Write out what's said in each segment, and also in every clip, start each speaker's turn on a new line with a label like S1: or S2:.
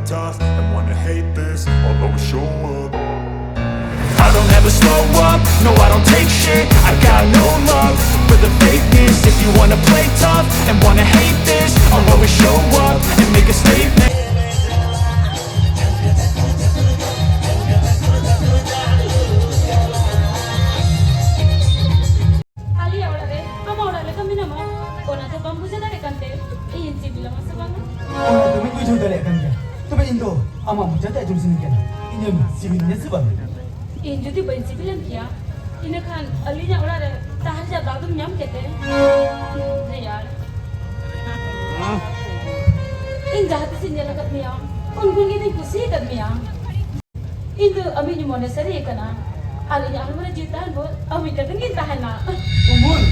S1: tough and wanna hate this, I'll always show up. I don't ever slow up, no I don't take shit. I got no love for the fakeness. If you wanna play tough and wanna hate this, I'll always show up and make a statement.
S2: In jadi benci bilang kia, ini kan alinya orang ada tahan jatuh tu nyam kete, ya. In jahat sih jalan kat miang, unggun kita kusi kat miang. Itu ami ni mana seri kena, alinya almana jutaan bot, ami kata ni tahan na.
S3: Unggun.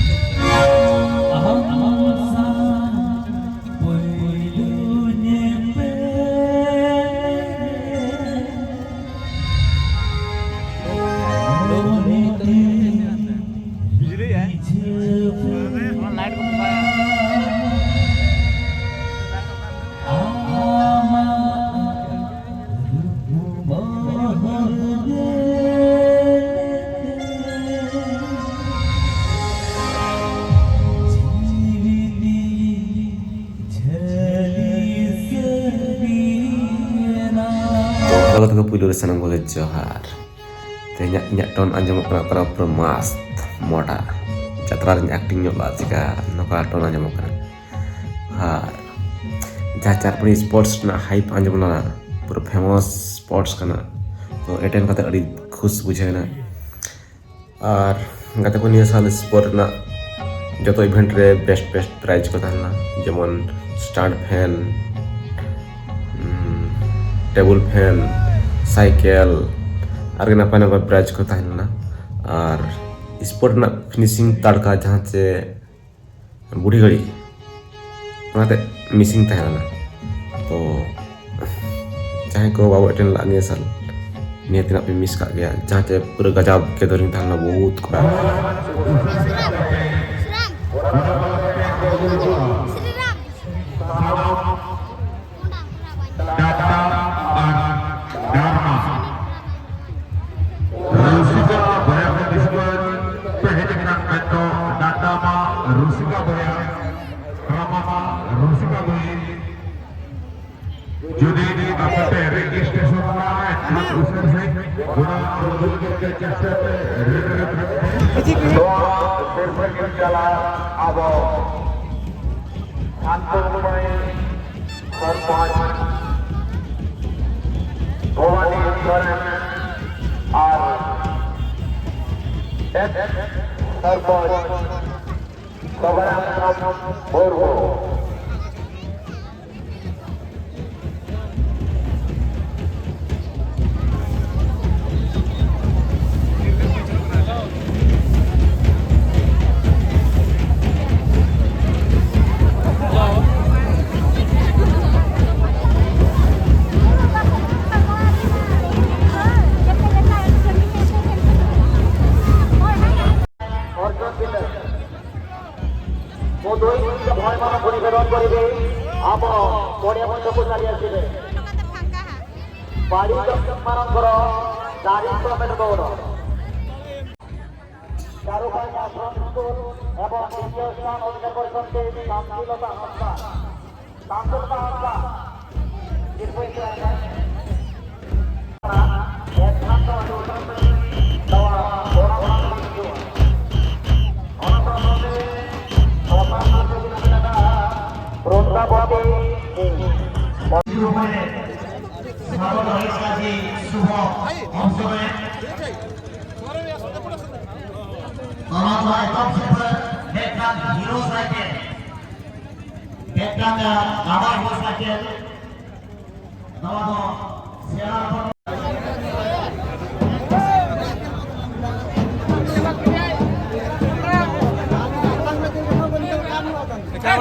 S4: Kalau tengah puluh senang boleh johar, tanya ton anjam para permas moda, jatra acting nyoba jika nokar ton anjam kan, jacar pun sports na hype anjam na, pura famous sports kana, तो attend kata adi खुश बुझे ना, और kata ko niya sal sport na, joto event re best prize ko tahna, जेमन stand fan, table fan, cycle और नपा prize को तहना और स्पोर्ट ना फिनिशिंग तड़का जहाँ से बूढ़ी घड़ी मिसिंग तहना तो चाहे को बाबू अटेंड लाने साल नियत ना पे मिस कर गया जहाँ से पूरे गजब के दौरान तहना बहुत को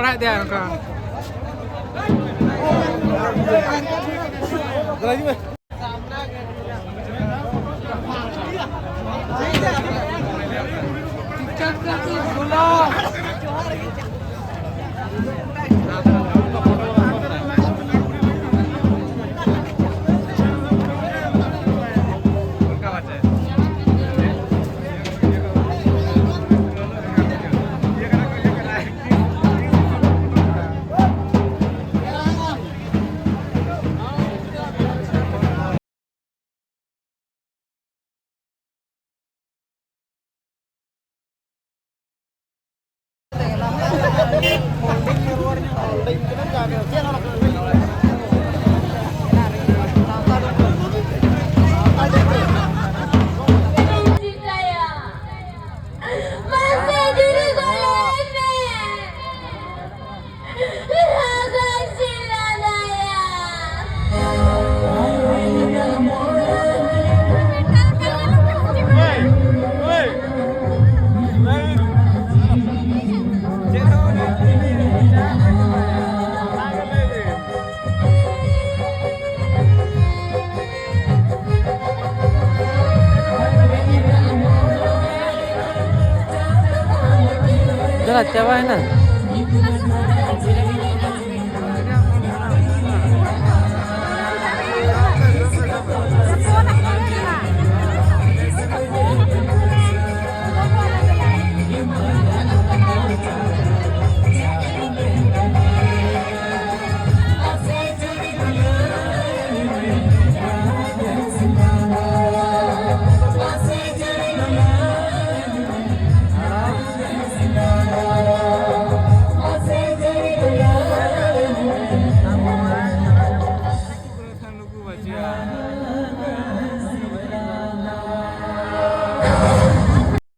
S5: right there, Uncle. Jagat coba na. Lugu baju.